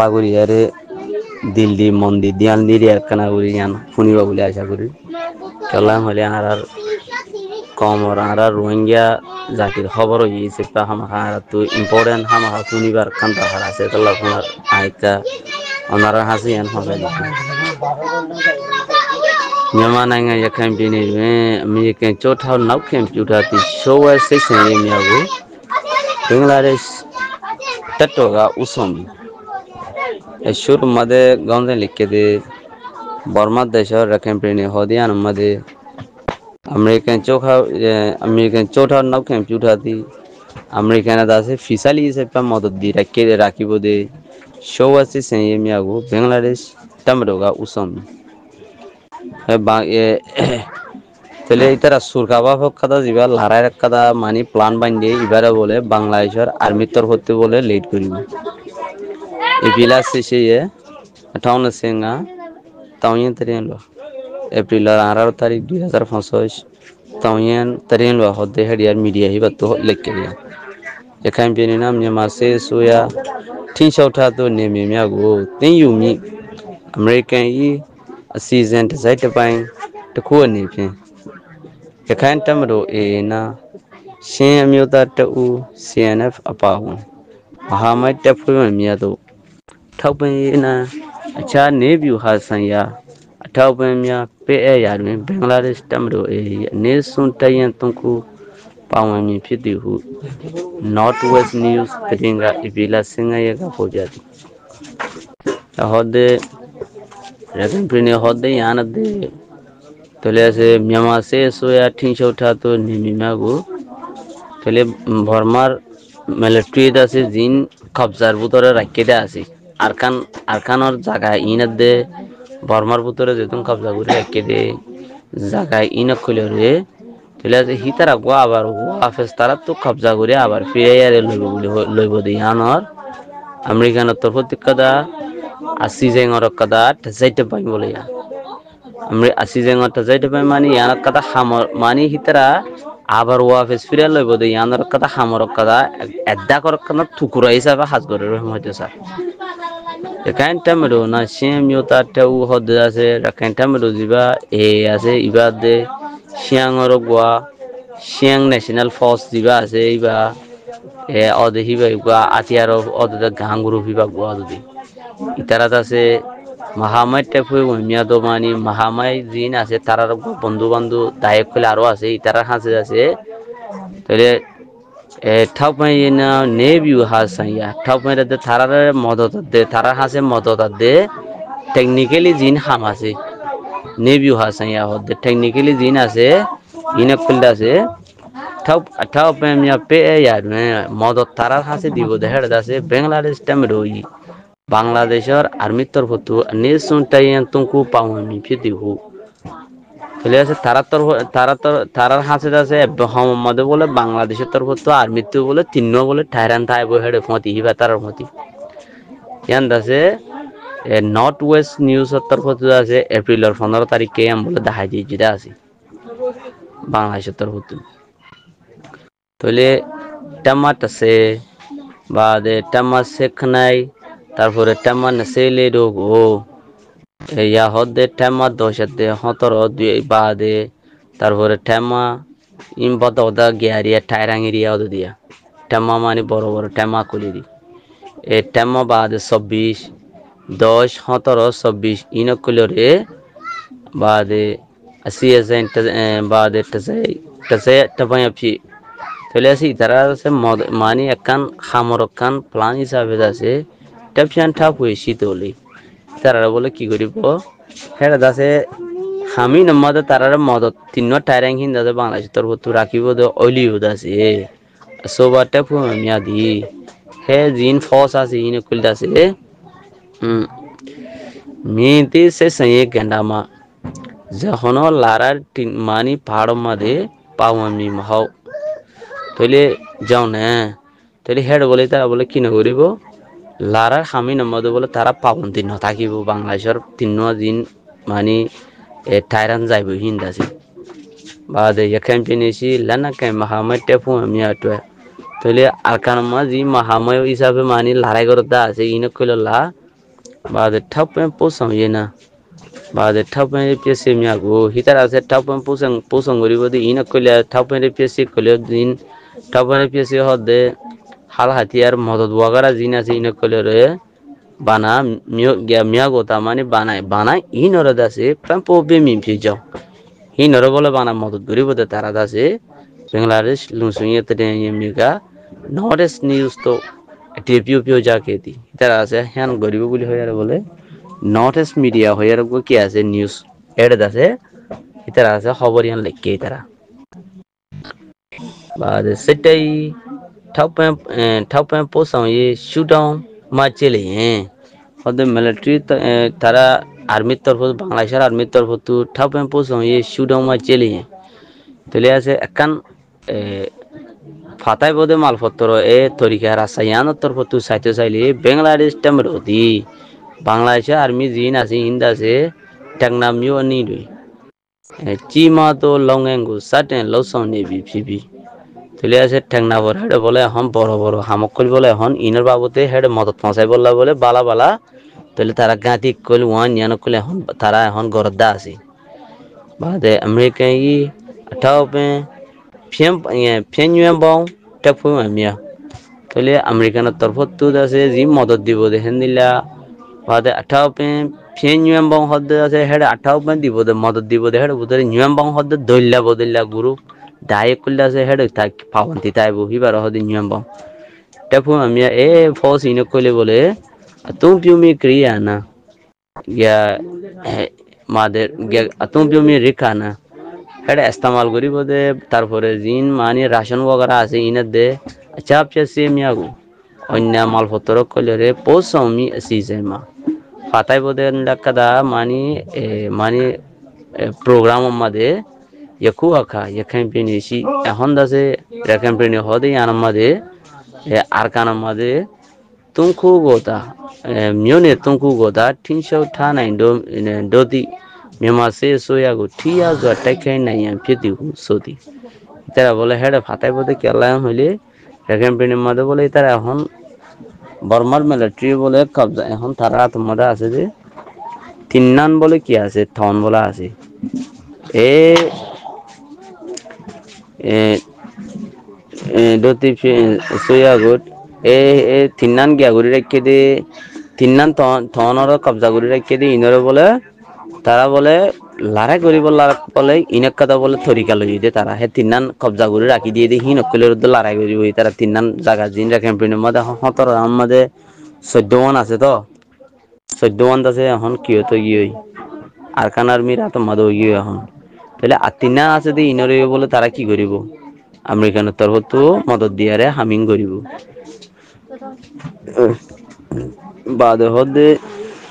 পাগুড়ি আরে দিল্লি মন্দির দিয়ান দিদি একখানা করি জান শুনিবা বলে আশা করি চলাম হলে আর কমর আর রোহিঙ্গা জাতির খবর হয়েছে হামাখা তো ইম্পর্টেন্ট হামাখা শুনিবার কান্তা হার আছে তাহলে আপনার আইকা ওনারা হাসি আন হবে Myanmarနိုင်ငံရခိုင်ပြည်နယ်တွင်အမေရိကန်ကြောထောက်နောက်ခင်ပြုထားသည့်ရှိုးဝဲစိတ်ဆင်ရေးများကိုဘင်္ဂလားဒေ့ရှ်တပ်တော်ကဥဆောင်ပြီးशुरू मध्य गांव से लिखे थे बर्मा देश और रखें प्रेमी होदियान मध्य अमेरिकन चौथा नौ कंप्यूटर थी अमेरिकन दासे फिसली से पर मदद दी रखे राखी बोदे शोवासी से ये मियागो बांग्लादेश तमरोगा उसम ये पहले इधर सुरकावा हो कदा जीवा लड़ाई कदा मानी प्लान बन गए इबारा बोले बांग्लादेश और आर्मी तर होते बोले लेट करी Ipila sisi ye, tahun senga, tahun terian lo. April arar tarik 2015, tahun terian lo. Hode hadiah media hi batu lekkeria. Ekam jeni namnya masih soya, tin shauta tu nemi miago, tin yumi, American i, season tersait paing, tekua nipi. Ekam tamro na, shen amiota tu CNF apahun. Mahamai tepu miado. Taupena acha nebu hasanya taupenya pe yarme Bangladesh tamro ne sun tayen tunku pawami phiti hu Northwest News pedinga ibila singa yega hojati hode rekan prine hode yanade tole se Myanmar se soya thinsho tha to nimima go tole Burmar military da se jin কবজার ভিতরে রাখতে আছে আরকানোর জায়গা ইনাদে বর্মার ভিতরে যেতুন কবজা করে রাখতে দে জায়গা ইনা খুলে রে তাহলে যে হিতারা গো আবার ওয়াফেস তারা তো কবজা করে আবার ফিরে আরে লইব দি আনর আমেরিকানের তরফ থেকে কদা আসি জেঙ্গর কদা যাইতে পাই বলে আমরা আসি জেঙ্গর যাইতে পাই মানে ইয়ার কদা হামর মানে হিতারা আবার ওয়াফেস ফিরে লইব দি ইয়ানর কদা হামর কদা এদ্দা কর কদা টুকুরা হিসাবে হাজ করে হইতো স্যার এখান টাইমেরও না সেম ইউতারটাও হদে আছে এখান টাইমেরও যাবা আছে ইবাদে শিয়াংর গোয়া শিয়াং ন্যাশনাল ফোর্স যাবা আছে ইবা অদে হিবা গোয়া আতিয়ার অদে গাঙ্গুরু হিবা গোয়া যদি ইতারা আছে মহামাই টাইপ মিয়া দমানি মহামাই জিন আছে তারার বন্ধু বান্ধব দায়ক কলে আরো আছে ইতারা হাসে আছে তাহলে ঠাপ না নেভিউ হাসাইয়া ঠাপ দে থারার মদত দে থারা হাসে মদত দে টেকনিক্যালি জিন হাম আছে নেভিউ হাসাইয়া হদে টেকনিক্যালি জিন আছে ইনে খুলদা আছে ঠাপ মিয়া পে ইয়ার মদত থারা হাসে দিব দেহের আছে বাংলাদেশ টাইম রই বাংলাদেশের আর্মি তরফ তো নেসুন টাইন তুমকু পাওয়ামি ফিদি হু চলে আছে তারার হাসে আছে মধ্যে বলে বাংলাদেশের তরফ তো আর্মি তো বলে তিন্ন বলে ঠায়রান থাই বই হেডে ফতি হিবা তারার মতি ইয়ান আছে নর্থ ওয়েস্ট নিউজের তরফ তো আছে এপ্রিলের 15 তারিখে আম বলে দেখাই দিয়ে যেটা আছে বাংলাদেশের তরফ তো তাহলে টমাট আছে বাদে টমাট শেখনাই তারপরে টমাট সেলে রোগ ও ইয়া হদে টেমা দশতে হতর বাদে তারপরে টেমা ইম বদা গিয়ারিয়া টাইরাং এরিয়া ওদ দিয়া টেমা মানে বড় বড় টেমা খুলি দি এ টেমা বাদে 26 10 17 26 ইনকুলরে বাদে সিএসএন বাদে তসে তবাই ফি তাহলে আসি তারা আছে মানে একখান খামরকান প্ল্যান হিসাবে আছে ট্যাপশন ঠাপ হইছি তোলি তারা বলে কি করিব হেরা দাসে হামি নমাদে তারার মদত তিন্ন টাইরাং হিন দাসে বাংলাদেশ তরফ তো রাখিব দে অইলি দাসে সোবাটা ফুমিয়া দি হে জিন ফোর্স আছে ইন কুল দাসে মিতি সে সয়ে গন্ডামা যখন লারার মানি পাহাড় মাদে পাওয়ামি মাও তইলে যাও না তইলে হেড বলে তারা বলে কি না করিব লারার হামি নমদ বলে তারা পাবন্দি ন থাকিব বাংলাদেশের তিন্ন দিন মানে টাইরান যাইব হিন্দাসি বাদে এখান পেনেছি লানা কে মহামাই টেপু আমি আটে তইলে আরকান মাজি মহামাই হিসাবে মানে লড়াই করতে আছে ইন কইলা Ba de top and posong yena. Ba de top and APC miago. Hitar as a top and posong goribo in a colia top and APC colia din. Top and APC hot de hal hatiar modod wagara zina in a colore. Bana miago tamani bana in or dase pampo be min pijo. He norable bana modod goribo the taradase. Bangladesh lungsung yet miga. Notice news to টিপিও পিও যা কেতি তারা আছে হ্যান গরিব বলি হইয়ারে বলে নর্থ ইস্ট মিডিয়া হইয়ারে কি আছে নিউজ এড আছে তারা আছে খবর ইয়ান লেখকে তারা বাদ সেটাই ঠাপ পোসাও ই শুটাউন মাচেলে হ্যাঁ ওদের মিলিটারি তারা আর্মির তরফ বাংলাদেশের আর্মির তরফ তো ঠাপ পোসাও ই শুটাউন মাচেলে তাহলে আছে একান ফাতাই বোধে মালপত্র এ তরিকা রাসায়ন তরফতু সাইতে চাইলে বাংলাদেশ টেমরদি বাংলাদেশে আর্মি জিন আছে হিন্দ আছে টেকনামিও নি দুই চিমা তো লংএঙ্গু সাটেন লসং নেবি ফিবি তলে আছে টেকনা বড় হেড বলে এখন বড় বড় হামক কল বলে এখন ইনর বাবতে হেড মদত পৌঁছাই বললা বলে বালা বালা তলে তারা গাতি কল ওয়ান ইয়ান কল এখন তারা এখন গরদা আছে বাদে আমেরিকা ই আঠাও পে ফেন বং টেকফু আমিয়া তলে আমেরিকানের তরফত আছে জি মদত দিব দেখেন দিলা বাদে আঠাও পে ফেন বং হদ্দে আছে হেড আঠাও পে দিব দে মদত দিব দে হেড বুতরে বং হদ্দে দইলা বদইলা গুরু ডাইক কইলা আছে হেড তাক পাওন্তি তাইবো হিবার হদি বং টেকফু আমিয়া এ ফস ইন কইলে বলে তুম পিউমি ক্রিয়া না গিয়া মাদের গিয়া তুম পিউমি রেখা না এটা ইস্তেমাল করিব দে তারপরে জিন মানে রাশন বগরা আছে ইনে দে চাপ চাষে মিয়াগু অন্য মালপত্র কইলে পৌঁছামি সিজেমা ফাতাই বদে ডাকাদা মানে প্রোগ্রাম মাদে yakু আখা ইয়াখান পিনিসি এখন দাসে রাখান পিনি হদে আনমাদে আরকান মাদে তুমকু গোতা মিয়নে তুমকু গোতা 389 দোতি মেমা সে সোয়াগো ঠিয়া যা টাইখাই নাই ফিতি সতি তারা বলে হেড ফাতাই বদে কেলাম হইলে রাখান পিনি মাদে বলে তারা এখন বর্মার মিলিটারি বলে কবজা এখন তারা তোমাদের আছে যে তিন্নান বলে কি আছে থন বলা আছে এ দোতি সোয়াগুট এ তিন্নান গিয়া ঘুরি রেখে দে তিন্নান থনর কবজা ঘুরি রেখে দে ইনরে বলে তারা বলে লড়াই করিব বলে ইনক কথা বলে তরিকা লই দে তারা হে তিন্নান কবজা করে রাখি দিয়ে দেখি নকলের লড়াই করিব তারা তিন্নান জায়গা জিন রাখেন পিন মধ্যে হতর আমাদের 14 মান আছে তো 14 মান আছে এখন কি হতো গিয়ে আর কানার মিরা তো মদ গিয়ে এখন তাহলে আর তিন্নান আছে দি ইনরে বলে তারা কি করিব আমেরিকানের তরফ তো মদত দিয়ারে হামিং করিব বাদ হদে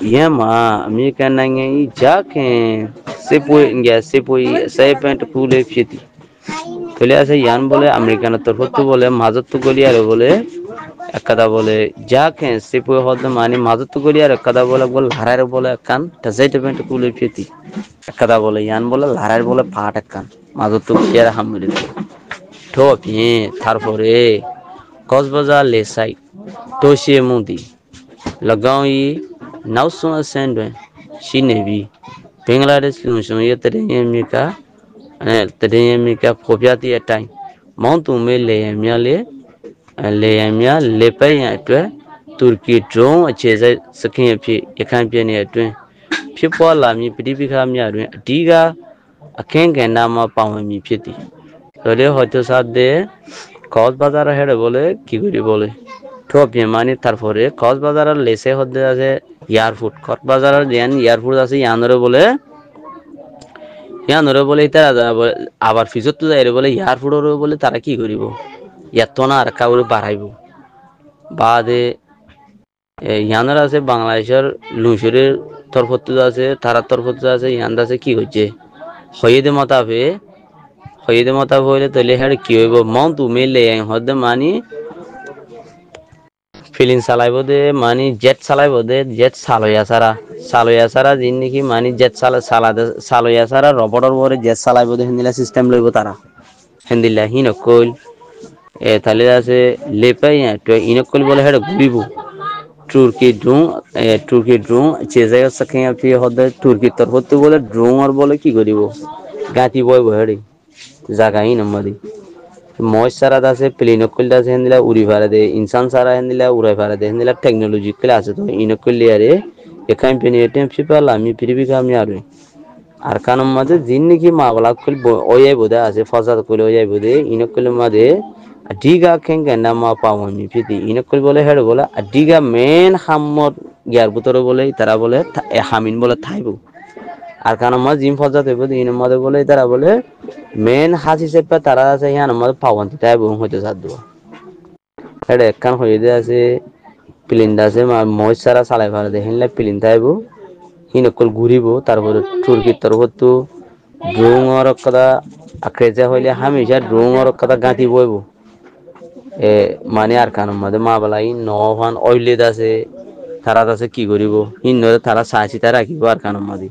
yema America nange jake sepoi sepent pule fiti tole ase yan bole American torfottu bole mazottu goliyare bole ekada bole jake sepoi hodde mani mazottu goliyare ekada bole harare bole kan tasepent pule fiti ekada bole yan bole harare bole paat ekkan mazottu goliyare hamule topi tarpore Kosbazar lesai toshe mudi lagaw yi Nausun ascendwe shinebi Bangladesh lunshon ye tedemika propriati atai montu me leyamya lepay atwe Turkey drone acheze sakin phi yakhan pye ne atwin phipwa la mi pidipikha mya twin adiga akhen kenda ma pawen mi phiti tole hoyto sadde Kosbazar head bole ki kori bole থপিয়ে মানে তারপরে কক্সবাজারের লেসে হতে আছে airport কক্সবাজারের যেন airport আছে ইয়ানরে বলে তারা আবার ফিজত তো যাইরে বলে এয়ারপোর্টরে বলে তারা কি করিব এত না আর কাউরে বাড়াইব বাদে ইয়ানর আছে বাংলাদেশের লুসুরের তরফত আছে তারার তরফত আছে ইয়ান আছে কি হচ্ছে হইদে মাতাবে হইলে তলে হেড কি হইব মন তুমি লে হদে মানি ফিলিং চালাইব দে মানে জেট চালাইব দে জেট চালয়া সারা জিন নাকি মানে জেট চালয়া সারা রবটর পরে জেট চালাইব দে হেন্দিলা সিস্টেম লইব তারা হেন্দিলা হিনকল তাহলে আছে লেপাই ইনকল বলে হেড ঘুরিব তুর্কি ড্রোন চেজাই সাকিং আপি হদে তুর্কি তর হতে বলে ড্রোন আর বলে কি করিব গাতি বয় বহেড়ি জাগাই নমাদি মজ সারা দাসে প্লেন কইল দাসে হেন্দিলা উড়ি ফারে দে ইনসান সারা হেন্দিলা উড়াই ফারে দে হেন্দিলা টেকনোলজি কইলা আছে তো ইনকইলি আরে একাই পেনি এটেম ফিপালা আমি পৃথিবী কামি আরে আর কানম মাঝে জিন নাকি মাগলা কইল ওয়াই বোদা আছে ফসাদ কইল ওয়াই বোদে ইনকইল মাঝে diga kenga nama pawani pidi inokol bole hedo bola diga main hammor gyar butoro bole tara bole hamin bole thaibu আর কারণ আমার জিম ফজা দেব দিনের মধ্যে বলে তারা বলে মেন হাসি সেপা তারা আছে ইয়ান মধ্যে পাওয়ান্তি তাই বউ হইতে সাধ্য এটা একখান হয়ে দিয়ে আছে প্লেন আছে মজ সারা চালাই ভাড়া দেখেনলে প্লেন তাইব হিনকল ঘুরিব তারপরে তুর্কির তরফ তো ড্রোঙর কথা আক্রেজা হইলে হামেশা ড্রোঙর কথা গাঁতি বইব মানে আর কারণ মধ্যে মা বলাই নহান অইলেদ আছে তারা আছে কি করিব হিন তারা চাই চিতা রাখিব আর কারণ মধ্যে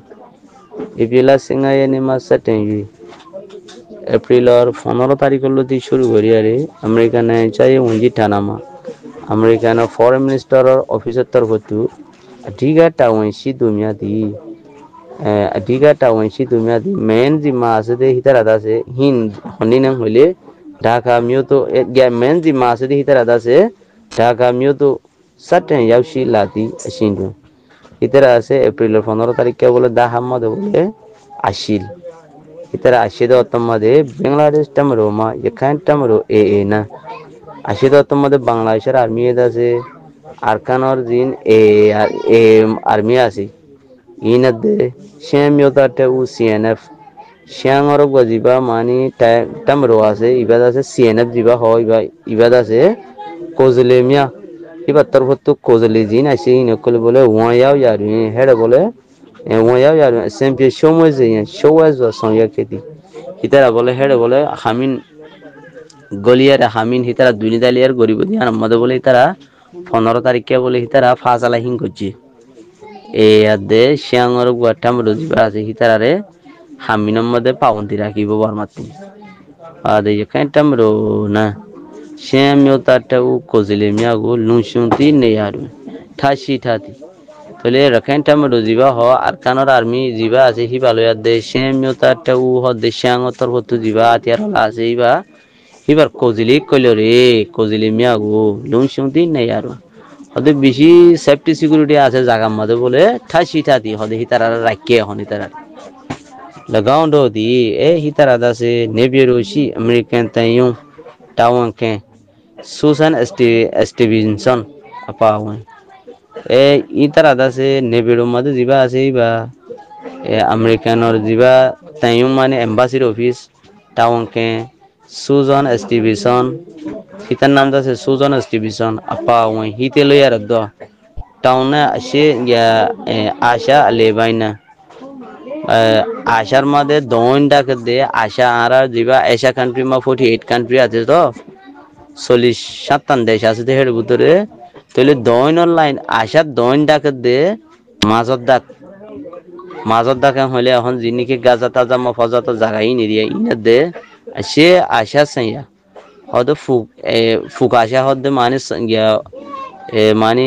এপিলা সিঙ্গাই এনে মাসা টেঙ্গি এপ্রিলর 15 তারিখলৈকে শুরু করি আরে আমেরিকানে চাই উঞ্জি টানামা আমেরিকানৰ ফরেন মিনিষ্টাৰৰ অফিচৰ তৰফতো আধিকা টাউনছি দুমিয়া দি মেন জিম্মা আছে দে হিতার আদা আছে হিন হনি নাম হইলে ঢাকা মিয়তো মেন জিম্মা আছে দে হিতার আদা আছে ঢাকা মিয়তো সাটেন ইয়াউসি লাতি আসিনু ইতারা আছে এপ্রিলের 15 তারিখে বলে দাহাম্মদ বলে আসিল ইতারা আসিদ অতম্মদে বাংলাদেশ টামরোমা এখান টামরো না আসিদ অতম্মদে বাংলাদেশের আর্মি আছে আরকানর জিন এ আর্মি আছে ইনাদে শ্যামিয়তাতে উ সিএনএফ শ্যাঙর গজিবা মানি টামরো আছে ইবাদ আছে সিএনএফ জিবা হয় ইবাদ আছে কোজলেমিয়া এবার তরফতো কোজলি জিন আছে ইনকল বলে ওয়াইয়াও ইয়ার হেড বলে ওয়াইয়াও ইয়ার সেমপি সময় যে সময় সংয়া খেতি হিতারা বলে হেড বলে হামিন গলিয়ার হামিন হিতারা দুনিদালিয়ার গরিব দিয়ান আমাদের বলে তারা 15 তারিখে বলে হিতারা ফাজালা হিং করছে এই আদে শ্যাঙর গুয়াটাম রজিবা আছে হিতারারে হামিনের মধ্যে পাবন্তি রাখিব বরমাতি আদে এখানটাম রো না শ্যামিয়তাটাও কজিলে মিয়াগো লুংসুন্তি নেয়ারু ঠাসি ঠাতি তলে রাখানটাম রজিবা হ আরকানর আর্মি জিবা আছে হিবালয় আদে শ্যামিয়তাটাও হ দে শ্যাঙতর হতু জিবা আতিয়ার আছে ইবা হিবার কজিলি কইলো রে কজিলে মিয়াগো লুংসুন্তি নেয়ারু হদে বেশি সেফটি সিকিউরিটি আছে জায়গার মধ্যে বলে ঠাসি ঠাতি হদে হিতারা রাখিয়ে এখন হিতারা লাগাউন দি হিতারা আছে নেভিয়েরোসি আমেরিকান তাইও টাওয়ান কে সুসান স্টিভেনসন আপা ইতারা আছে নেভিয়েরো মধ্যে জিবা আছে ইবা আমেরিকানর জিবা তাইও মানে এম্বাসির অফিস টাওয়ান কে সুজন স্টিভেনসন হিতার নাম আছে সুজন স্টিভেনসন আপা হিতে লই আর দ টাউনে আসে আশা লেবাইনা আশার মধ্যে দইন ডাকে দে আশা আর জিবা এশিয়া কান্ট্রি মা 48 কান্ট্রি আছে তো 47 দেশ আছে দেহের ভিতরে তাহলে দইনের লাইন আশার দইন ডাকে দে মাজত ডাক হলে এখন যিনিকে গাজা তাজা মফাজা তো জায়গায় নিয়ে ইনে দে সে আশা সাইয়া হয়তো ফুক আশা হতে মানে গিয়া মানে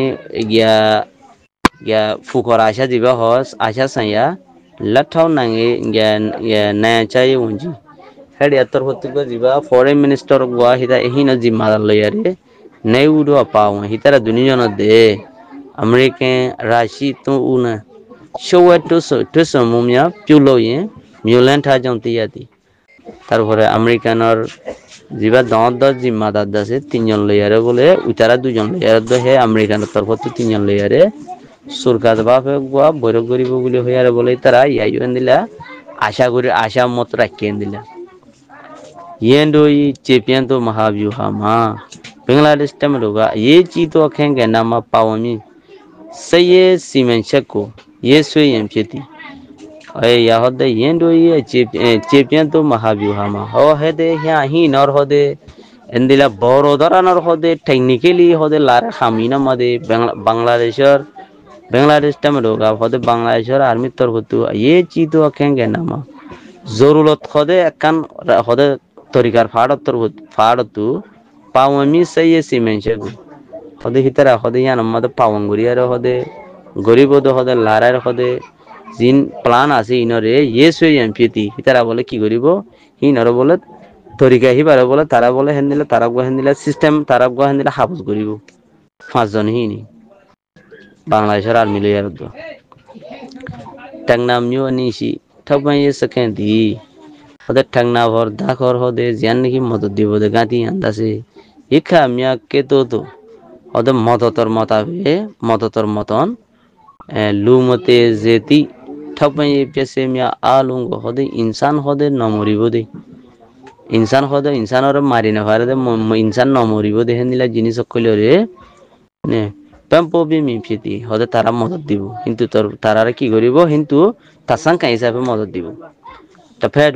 গিয়া ফুকর আশা দিবা হস আশা সাইয়া লাঠাও নাঙে না চাই উঞ্জি হেড এতর হতে দিবা ফরেন মিনিস্টার গোয়া হিতা এহিনা জিম্মাদার লইয়ারে নাই উড়ো পাও হিতারা দুনিজন দে আমেরিকান রাশি তো উনা শোয়া তো সমুমিয়া পিউলয়ে মিউল্যান্ড হাজন্তি ইয়াতি তারপরে আমেরিকানর জিবা দশ জিম্মাদার আছে 3 জন লইয়ারে বলে উতারা 2 জন লইয়ারে হে আমেরিকানের তরফতে 3 জন লইয়ারে সরকার বাপে গোয়া বৈরক গরিব বলে হইয়ারে বলে তারা ইয়াইন দিলা আশা করি আশা মত রাখিয়ে দিলা येंडो ये चैंपियन तो महाव्यूह मा बांग्लादेश टम लोगा ये चीज तो खेंगे नामा पावमी सये सीमेंशक को ये सोई एमचेती अरे यह दे येंडो ये चैंपियन तो महाव्यूह मा हो है दे यहाँ ही नर हो दे इंदिला बरोदरा नर हो दे टेक्निकली हो दे लारे खामीना मदे बांग्लादेश टम लोगा हो दे बांग्लादेशर आर्मी तरफ तो ये चीज तो खेंगे नामा जरूरत हो दे कान हो दे तरीकार फाड़तो पावमी सही सीमेंशक hode hitara hode yan mad pawanguri aro hode goribodo hode larar hode জিন প্লান আছে ইনরে ইয়েস হই এমপিটি তারা বলে কি করিব হিনর বলে তরিকা হিবারে বলে তারা বলে হেন্দিলে তারা গো হেন্দিলে সিস্টেম তারা গো হেন্দিলে হাফজ করিব পাঁচজন হিনি বাংলাদেশের আর্মি লইয়ার তো টাংনাম নিও নিছি ঠবাই সেকেন্ডি ওদের ঠাংনা ভর দাখর হদে জিয়ান নাকি মদত দিব দে গাতি আন্দাসে ইখা মিয়া কে তো ওদের মদতর মতাবে মদতর মতন লুমতে জেতি ঠপাই পেছে মিয়া আলুঙ্গ হদে ইনসান হদে নমরিব দে ইনসান হদে ইনসানর মারি না পারে দে ইনসান নমরিব দে হেনিলা জিনিস কইলে রে নে পেম্পো বিমি ফিতি হদে তারা মদত দিব কিন্তু তোর তারারে কি করিব কিন্তু তাসাঙ্কা হিসাবে মদত দিব ta phê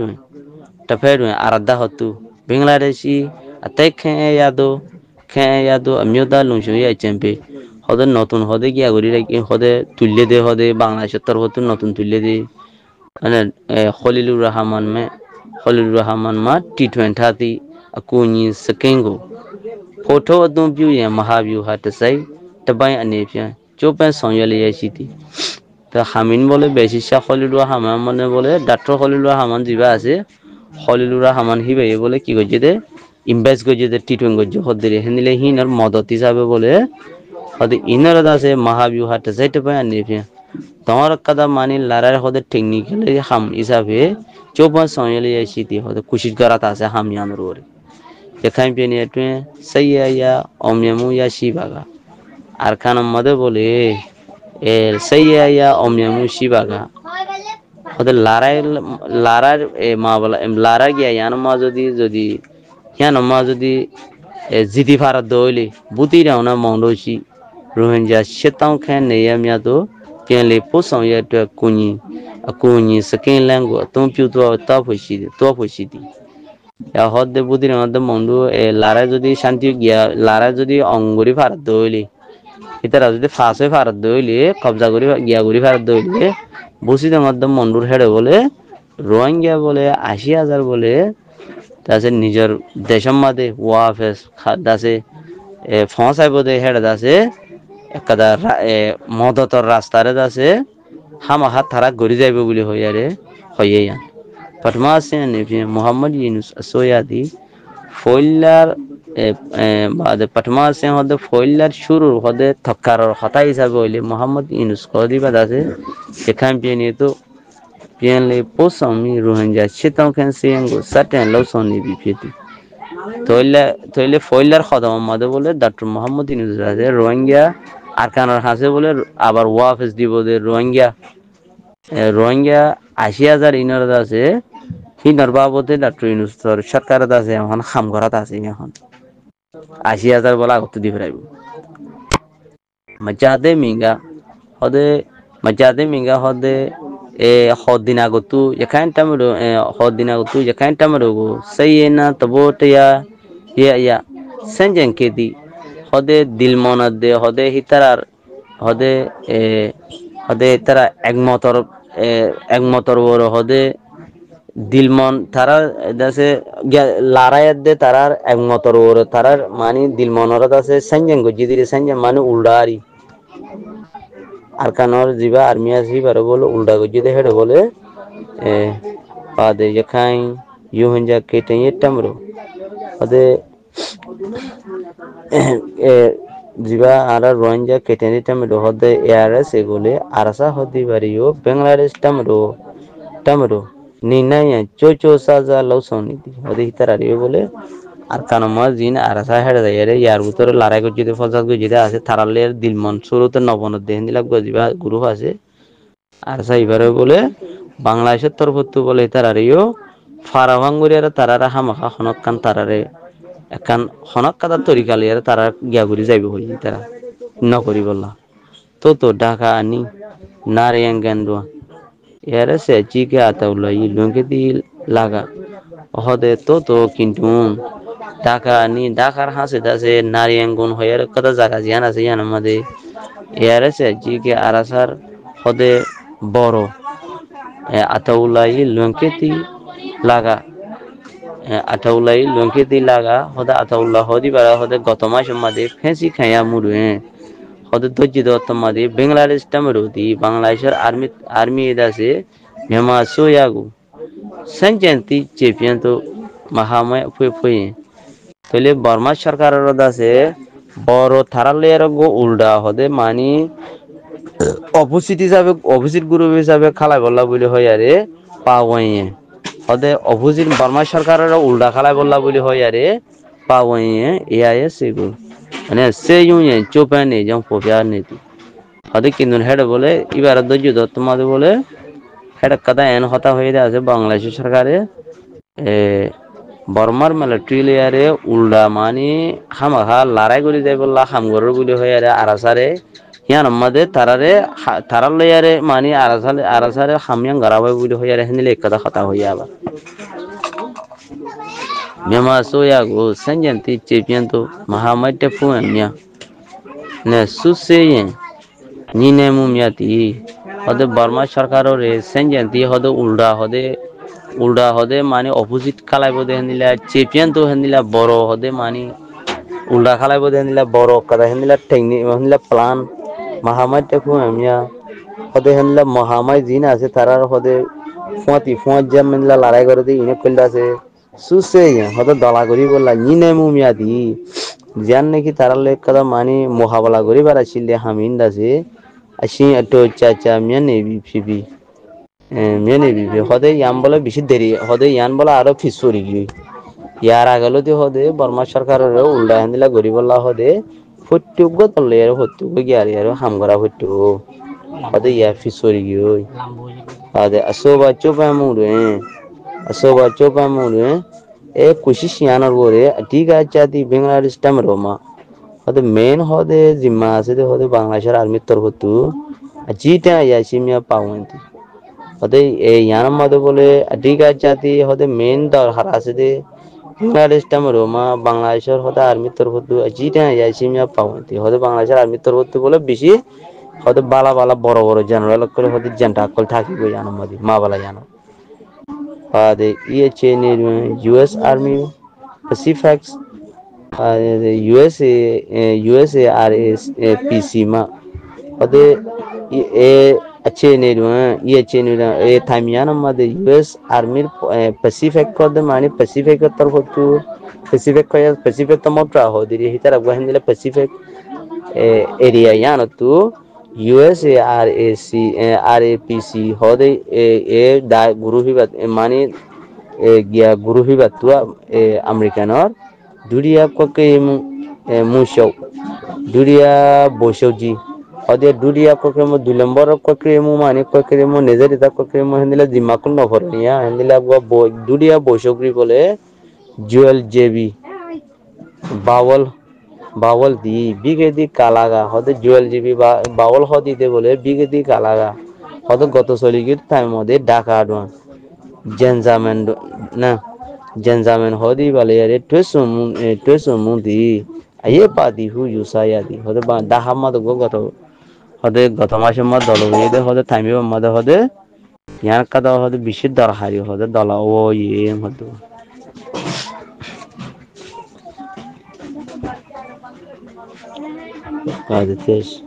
đuổi arada hotu Bangladeshi atai khe yado amyoda lungshu ya chempe hode notun hode gya gori raki hode tulle de hode Bangladesh tor hotu notun tulle de ane Khalilur Rahman ma T20 ati akuni sekengo photo adum view ya mahaview hat sai tabai ane pya chopan songyale ya siti ta hamin bole beshi sha Khalilur Rahman mane bole Dr. Khalilur Rahman jiba আছে Khalilur Rahman hibe বলে কি গজে দে invest গজে দে T20 গজে হদে হেনিলে হিনার মদত হিসাবে বলে হদে ইনার দাসে মহাবিউ হাতে যাইতে পায় আনি তোমার কাদা মানি লারার হদে টেকনিক্যাল হাম হিসাবে চোপা সয়লে আইসিতি হদে কুশিশ করাত আছে হাম ইয়ানোর ওরে দেখাই পেনি এটে সাইয়া অমিয়ামু ইয়া শিবাগা আর খানাম মদে বলে এ সাইয়া অমিয়ামু শিবাগা ওদের লারার মা বলা লারা গিয়া ইয়ান মা যদি ইয়ান মা যদি জিদি ভারত দইলে বুতি রাওনা মংডোসি রোহিঙ্গা সেতাও খান নেয়া মিয়া তো পেলে পোসং ইয়াটা কুনি সেকেন্ড ল্যাঙ্গু তুমি পিউ তো ফসিদি ya হদে বুতি রাওনা মংডো লারা যদি শান্তি গিয়া লারা যদি অঙ্গুরি ভারত দইলে ইতারা যদি ফাঁসে ভারত দইলে কবজা করি গিয়া করি ভারত দইলে বসিদের মধ্যে মন্ডুর হেড়ে বলে রোহিঙ্গা বলে 80,000 বলে তাছে নিজের দেশের মধ্যে ওয়াফেস দাসে ফসাই বদে হেড়ে দাসে একদা মদতর রাস্তারে দাসে হামাহা তারা গড়ি যাইবে বলে হইয়ারে হইয়া প্রথমা আছে মোহাম্মদ ইউনুস সোয়াদি ফইলার বাদে প্রথমা আছে হদে ফইলার শুরু হদে থক্কারর হতা হিসাবে হইলে মোহাম্মদ ইউনুস কদিবা দাসে এখান পিয়ে তো pianle posam mi rohingya chitang kan sengo saten lawson ni bipeti toile foilar khadam made bole Dr. Muhammad Yunus আছে রোহিঙ্গা আরকানার হাসে বলে আবার ওয়াফেস দিব দে রোহিঙ্গা 80,000 ইনার আছে হিনার বাবদে Dr. Yunus সরকার আছে এখন খাম করাত আছে এখন 80,000 বলা কত দি ফেরাইব মাজাদে মিঙ্গা হদে hodina gotu yakan tamaro go sayena tabote ya sanjan kedi hode dilmonad de hode hitarar hode tara একমতর বড় হদে দিলমন তারা দাসে লারায়াত দে তারার একমতর বড় তারার মানে দিলমনর দাসে sanjan go jidire sanjan মানে উল্ডারি আরকানর জিবা আর্মিয়া জিবার বলে উল্টা গজিতে হেড়ে বলে পাদে যখাই ইউহঞ্জা কেটে টামরো পাদে জিবা আর রোহিঙ্গা কেটে টামরো হদে এআরএস এগুলে আরসা হদি বাড়িও বাংলাদেশ টামরো নিনায়া চোচো সাজা লৌসনিদি হদে হিতারারিও বলে আর কানমা জিন আরসা হেড়ে যাইরে ইয়ার ভিতরে লড়াই গজিতে ফসাদ গজিতে আছে থারালের দিলমন শুরুতে নবনত দেহনিলা গজিবা গ্রুপ আছে আর সাইবারে বলে বাংলাদেশের তরফত বলে তারারিও ফারাভাঙ্গুরিয়ার তারারা হামাখা খনকান তারারে একান খনক কাদার তরিকালিয়ার তারা গিয়াগুরি যাইবে হই তারা নকরি বললা তো ঢাকা আনি নারিয়াং গান্ডুয়া ইয়ারে সে চিকে আতাউলাই লঙ্কে দি লাগা হদে তো কিন্তু ঢাকা আনি ঢাকার হাসে দাসে নারিয়াং গুণ হইয়ার কথা জায়গা জিয়ান আছে ইয়ান আমাদের ইয়ারে সে চিকে আরাসার হদে বড় আতাউলাই লঙ্কেতি লাগা ataulai lonke di laga hoda ataullah hodi bara hoda gotoma shamade fensi khaya murue hoda doji do tamade bangladesh tamarudi bangladeshar army edase myanmar soyagu sanjanti chepian to mahamay foi foi tole Burma সরকারের দাসে বড় থারালের গো উল্টা হদে মানি opposite হিসাবে opposite group হিসাবে খালাই বললা বলি হয় আরে পাওয়াইয়ে হদে অপোজিট বার্মা সরকারের উল্টা খালাই বললা বলি হয় আরে পাওয়াইয়ে এআইএ সেগু মানে সে ইউনিয়ন চোপানে যেমন পোপিয়া নীতি হদে কিন্তু হেড বলে এবার দজ্জু দত্ত মাদে বলে হেড কাদা এন হতা হয়ে আছে বাংলাদেশ সরকারে এ বর্মার মিলিটারি লেয়ারে উল্টা মানি হামাখা লড়াই করে যাই বললা হামগরের বলি হয় আরে আরাসারে হিয়ান আমাদের তারার লেয়ারে মানি আরাসারে হামিয়ান গারাবাই বলি হয় আরে হেনিলে একদা কথা হইয়া আবার মেমা সোয়া গো সঞ্জন্তি চেপিয়ান তো মহামাইটে ফুয়ান মিয়া নে সুসেয়ে নিনে মুমিয়াতি হদে বর্মা সরকারের সঞ্জন্তি হদে উল্টা হদে মানে অপোজিট খালাই বদে হেনিলা চেপিয়ান তো হেনিলা বড় হদে মানে উল্টা খালাই বদে হেনিলা বড় কথা হেনিলা টেকনিক হেনিলা প্লান মহামাইটে ফুয়ান মিয়া হদে হেনিলা মহামাই জিন আছে তারার হদে ফুয়াত জাম হেনিলা লড়াই করে দি ইনে কইলা আছে সুসে হদে দলা করি বললা নিনে মুমিয়াতি জান নাকি তারা লেক কথা মানে মোহাবলা করি বাড়াইছিল হামিন দাসে আসি তো চাচা মিয়া নেবি ফিবি মিয়া নেবি হদে ইয়াম বলে বেশি দেরি হদে ইয়ান বলে আরো ফিসরি গই ইয়ার আগেলো দি হদে বর্মা সরকারের উল্টা হান্দিলা গরি বললা হদে ফট্টুগ তলে আর ফট্টুগ গিয়ারি আর হামগরা ফট্টু হদে ইয়া ফিসরি গই হদে আসোবা চোপা মুরে আসোবা চোপা মুরে এ কুশি শিয়ানোর বরে ঠিক আছে দি বাংলাদেশ টামরোমা হদে মেন হদে জিম্মা আছে দে হদে বাংলাদেশের আর্মির তরফতু জিটা ইয়াসি মিয়া পাওয়ান্তি হদে এই ইয়ার মধ্যে বলে ঠিক আছে দি হদে মেন দরকার আছে দে বাংলাদেশ টামরোমা বাংলাদেশের হদে আর্মির তরফতু জিটা ইয়াসি মিয়া পাওয়ান্তি হদে বাংলাদেশের আর্মির তরফতু বলে বেশি হদে বালা বালা বড় বড় জেনারেল করে হদে জেন্টা কল থাকিব ইয়ার মধ্যে মা বালা জানো the EHA US Army Pacific the USARSPC ma ade e अच्छे ने ये अच्छे ने ये थामियाना ma the US Army Pacific को the माने Pacific की तरफ तो Pacific तो मोटा हो दिरी ही तरफ वह निले Pacific area याना तो USARAPC हो दे ए दा गुरु ही बात माने gya guru hi batua americanor duria ko ke musho duria boshoji ode duria ko ke mo dulambar ko ke mo mane ko ke mo nezari ta ko ke mo hendila dimakul no horniya hendila duria boshogri bole jewel jb bawal bawal di bige di kalaga hode jewel jb bawal hodi de bole bige di kalaga hode goto soligir time mode dhaka adwan Janjaman na Janjaman hodi bale yare twesun di aye padi hu yusaya di hode ba dahama do goto hode gotama shema dolo de hode taimi ma de hode yan kada hode bishir dar hari hode dala o ye hode hade tes